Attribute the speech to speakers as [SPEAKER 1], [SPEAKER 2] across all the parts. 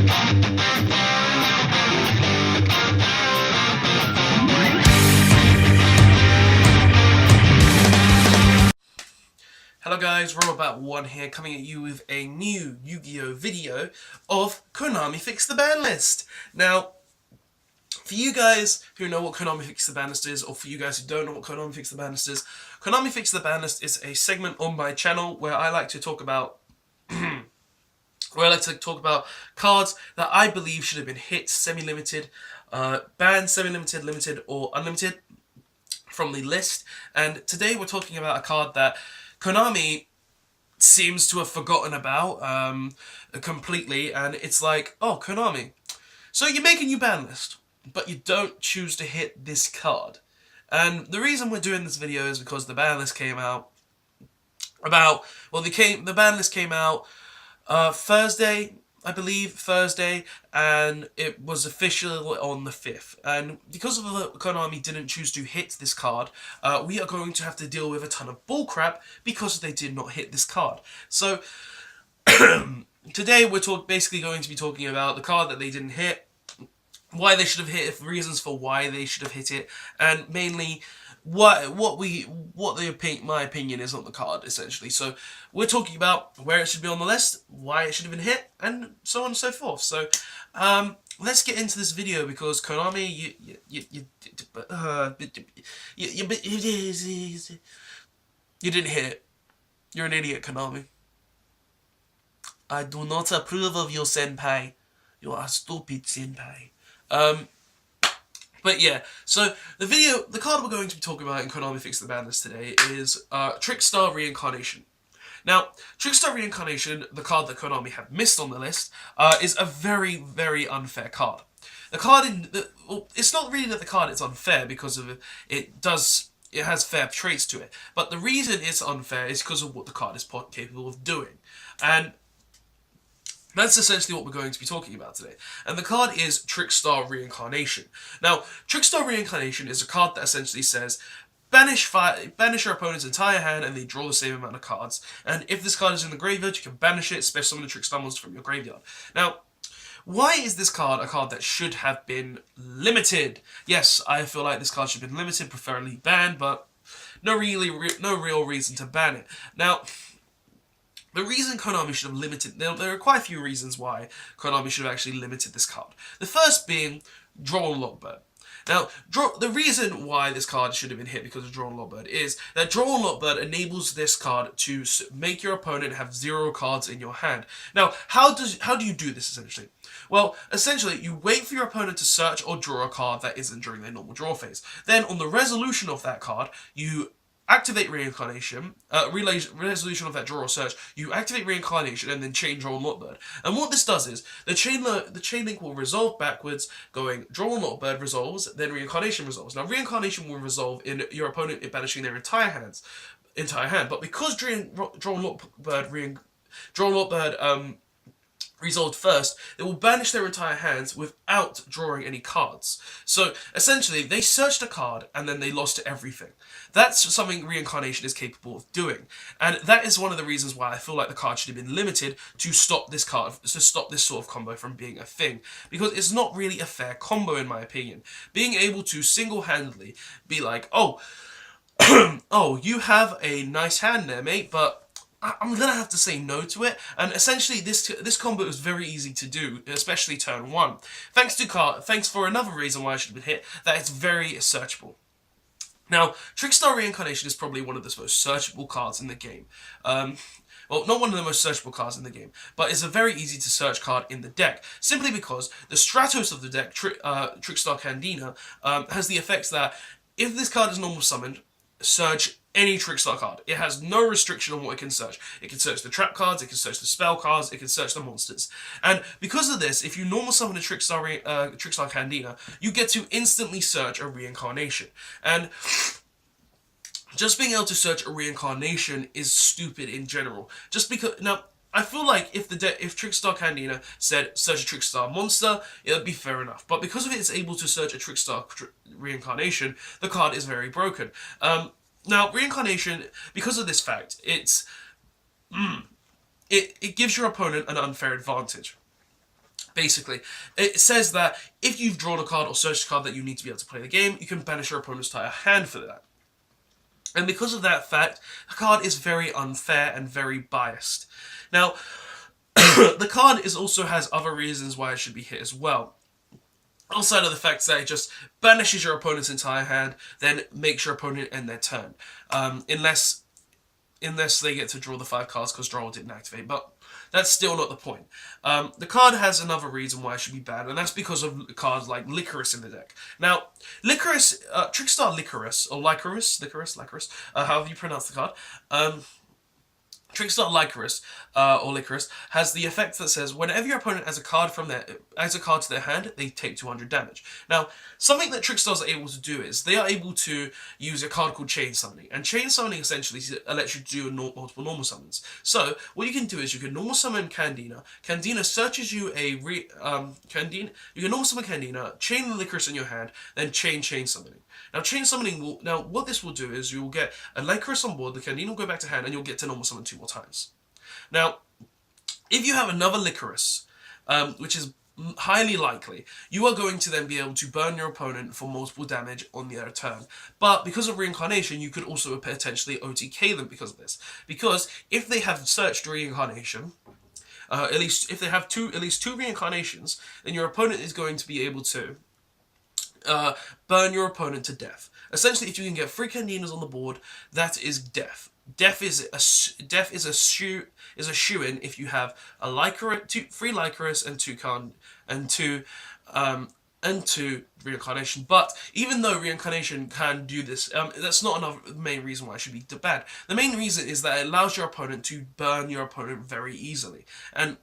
[SPEAKER 1] Hello guys, Robot1 here, coming at you with a new Yu-Gi-Oh video of Konami Fix the Ban List. Now, for you guys who know what Konami Fix the Ban List is, or for you guys who don't know what Konami Fix the Ban List is, Konami Fix the Ban List is a segment on my channel where I like to talk about cards that I believe should have been hit, semi-limited, banned, semi-limited, limited, or unlimited from the list. And today we're talking about a card that Konami seems to have forgotten about completely, and it's like, oh, Konami, so you make a new ban list, but you don't choose to hit this card. And the reason we're doing this video is because the ban list came out the ban list came out Thursday, I believe, Thursday, and it was official on the 5th. And because of Konami didn't choose to hit this card, we are going to have to deal with a ton of bullcrap because they did not hit this card. So, today we're basically going to be talking about the card that they didn't hit, why they should have hit it, reasons for why they should have hit it, and mainly my opinion is on the card, essentially. So we're talking about where it should be on the list, why it should have been hit, and so on and so forth. So let's get into this video, because Konami, you didn't hit it. You're an idiot, Konami. I do not approve of your senpai. You are a stupid senpai. But yeah, so the card we're going to be talking about in Konami Fix the Ban List today is Trickstar Reincarnation. Now, Trickstar Reincarnation, the card that Konami have missed on the list, is a very, very unfair card. The card it's not really that the card is unfair because of it has fair traits to it, but the reason it's unfair is because of what the card is capable of doing. And that's essentially what we're going to be talking about today. And the card is Trickstar Reincarnation. Now, Trickstar Reincarnation is a card that essentially says, banish your opponent's entire hand and they draw the same amount of cards. And if this card is in the graveyard, you can banish it, special summon the Trickstar monster from your graveyard. Now, why is this card a card that should have been limited? Yes, I feel like this card should have been limited, preferably banned, but no real reason to ban it. Now, the reason Konami should have limited... There are quite a few reasons why Konami should have actually limited this card. The first being Draw and Lockbird. Now, the reason why this card should have been hit because of Draw and Lockbird is that Draw and Lockbird enables this card to make your opponent have 0 cards in your hand. Now, how do you do this, essentially? Well, essentially, you wait for your opponent to search or draw a card that isn't during their normal draw phase. Then, on the resolution of that card, you activate Reincarnation, resolution of that draw or search, you activate Reincarnation and then chain Draw and Lockbird. And what this does is, the chain link will resolve backwards, going Draw and Lockbird resolves, then Reincarnation resolves. Now, Reincarnation will resolve in your opponent banishing their entire hand. But because Draw and Lockbird resolved first, they will banish their entire hands without drawing any cards. So, essentially, they searched a card and then they lost everything. That's something Reincarnation is capable of doing. And that is one of the reasons why I feel like the card should have been limited to stop this sort of combo from being a thing. Because it's not really a fair combo, in my opinion. Being able to single-handedly be like, oh, oh, you have a nice hand there, mate, but I'm gonna have to say no to it, and essentially this combo is very easy to do, especially turn 1. Thanks for another reason why I should have been hit, that it's very searchable. Now, Trickstar Reincarnation is probably one of the most searchable cards in the game. Well, not one of the most searchable cards in the game, but it's a very easy to search card in the deck, simply because the Stratos of the deck, Trickstar Candina, has the effects that if this card is normal summoned, search any Trickstar card. It has no restriction on what it can search. It can search the trap cards, it can search the spell cards, it can search the monsters. And because of this, if you normal summon a Trickstar Candina, you get to instantly search a Reincarnation. And just being able to search a Reincarnation is stupid in general. Just because... Now, I feel like if Trickstar Candina said search a Trickstar monster, it would be fair enough. But because of it's able to search a Trickstar Reincarnation, the card is very broken. Now, Reincarnation, because of this fact, it gives your opponent an unfair advantage. Basically, it says that if you've drawn a card or searched a card that you need to be able to play the game, you can banish your opponent's entire hand for that. And because of that fact, the card is very unfair and very biased. Now, the card also has other reasons why it should be hit as well. Outside of the fact that it just banishes your opponent's entire hand, then makes your opponent end their turn. Unless they get to draw the 5 cards because draw didn't activate, but that's still not the point. The card has another reason why it should be banned, and that's because of cards like Licorice in the deck. Now, Licorice, Trickstar Licorice, or Licorice, however you pronounce the card, Trickstar Licorice, or Licorice, has the effect that says whenever your opponent has a card to their hand, they take 200 damage. Now, something that Trickstars are able to do is they are able to use a card called Chain Summoning, and Chain Summoning essentially lets you do multiple normal summons. So what you can do is you can normal summon Candina. Candina searches you you can normal summon Candina, chain the Licorice in your hand, then chain Summoning. Now, Chain Summoning what this will do is you will get a Licorice on board, the Candina will go back to hand, and you'll get to normal summon 2 more times. Now, if you have another Licorice, which is highly likely, you are going to then be able to burn your opponent for multiple damage on their turn. But because of Reincarnation, you could also potentially OTK them because of this. Because if they have searched Reincarnation, if they have at least two Reincarnations, then your opponent is going to be able to burn your opponent to death. Essentially, if you can get 3 Candinas on the board, that is death. Death is a shoo-in if you have a Licorice, 3 Licorice and 2 Reincarnation. But even though Reincarnation can do this, that's not another main reason why it should be bad. The main reason is that it allows your opponent to burn your opponent very easily. And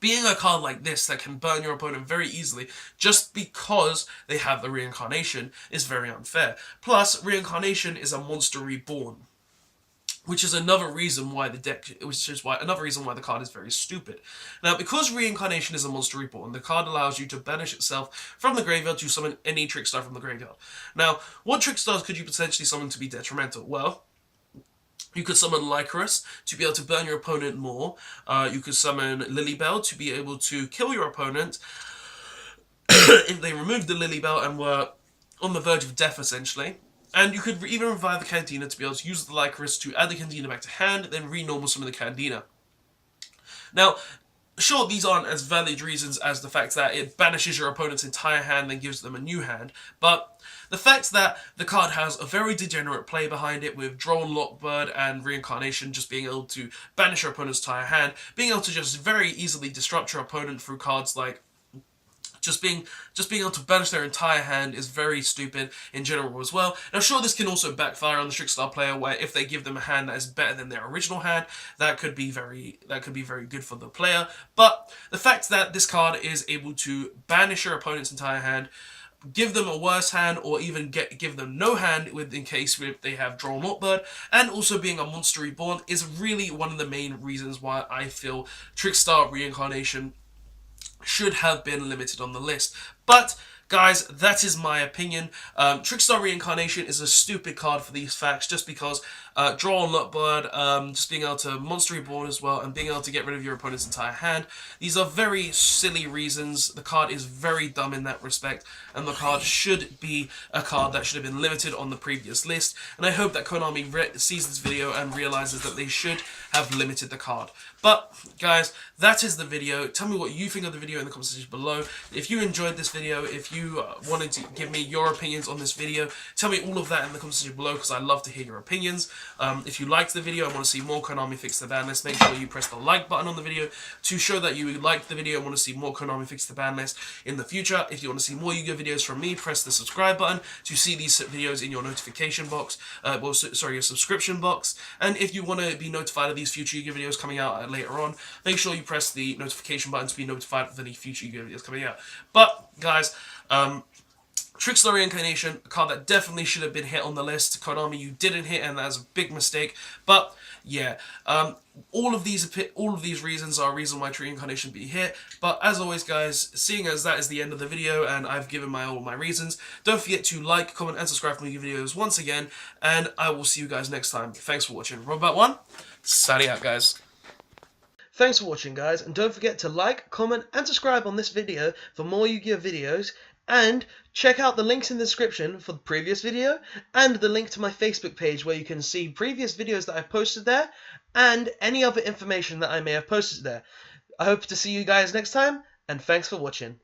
[SPEAKER 1] being a card like this that can burn your opponent very easily just because they have the Reincarnation is very unfair. Plus, Reincarnation is a monster reborn, which is another reason why another reason why the card is very stupid. Now, because Reincarnation is a monster reborn, the card allows you to banish itself from the graveyard to summon any Trickstar from the graveyard. Now, what Trickstars could you potentially summon to be detrimental? Well, you could summon Licorice to be able to burn your opponent more. You could summon Lilybell to be able to kill your opponent if they removed the Lilybell and were on the verge of death, essentially. And you could even revive the Candina to be able to use the Licorice to add the Candina back to hand, then re-normal summon the Candina. Now, sure, these aren't as valid reasons as the fact that it banishes your opponent's entire hand and gives them a new hand, but the fact that the card has a very degenerate play behind it with Drone Lockbird and Reincarnation just being able to banish your opponent's entire hand, being able to just very easily disrupt your opponent through cards like just being able to banish their entire hand is very stupid in general as well. Now, sure, this can also backfire on the Trickstar player, where if they give them a hand that is better than their original hand, that could be very good for the player. But the fact that this card is able to banish your opponent's entire hand, give them a worse hand, or even give them no hand in case they have Drawn Lockbird, and also being a monster reborn is really one of the main reasons why I feel Trickstar Reincarnation should have been limited on the list. But guys, that is my opinion. Trickstar Reincarnation is a stupid card for these facts, just because Draw on Lockbird, just being able to Monster Reborn as well, and being able to get rid of your opponent's entire hand. These are very silly reasons. The card is very dumb in that respect, and the card should be a card that should have been limited on the previous list. And I hope that Konami sees this video and realizes that they should have limited the card. But guys, that is the video. Tell me what you think of the video in the comment section below. If you enjoyed this video, if you wanted to give me your opinions on this video, tell me all of that in the comment section below, because I love to hear your opinions. If you liked the video and want to see more Konami Fix the Ban List, make sure you press the like button on the video to show that you liked the video and want to see more Konami Fix the Ban List in the future. If you want to see more Yu-Gi-Oh videos from me, press the subscribe button to see these videos in your notification box, your subscription box. And if you want to be notified of these future Yu-Gi-Oh videos coming out later on, make sure you press the notification button to be notified of any future Yu-Gi-Oh videos coming out. But guys, Trickstar Reincarnation, a card that definitely should have been hit on the list. Konami, you didn't hit, and that's a big mistake. But yeah, all of these reasons are a reason why Reincarnation be hit. But as always, guys, seeing as that is the end of the video and I've given all my reasons, don't forget to like, comment, and subscribe for my videos once again. And I will see you guys next time. Thanks for watching. Robot1, signing out, guys.
[SPEAKER 2] Thanks for watching, guys, and don't forget to like, comment, and subscribe on this video for more Yu-Gi-Oh videos, and check out the links in the description for the previous video, and the link to my Facebook page where you can see previous videos that I've posted there, and any other information that I may have posted there. I hope to see you guys next time, and thanks for watching.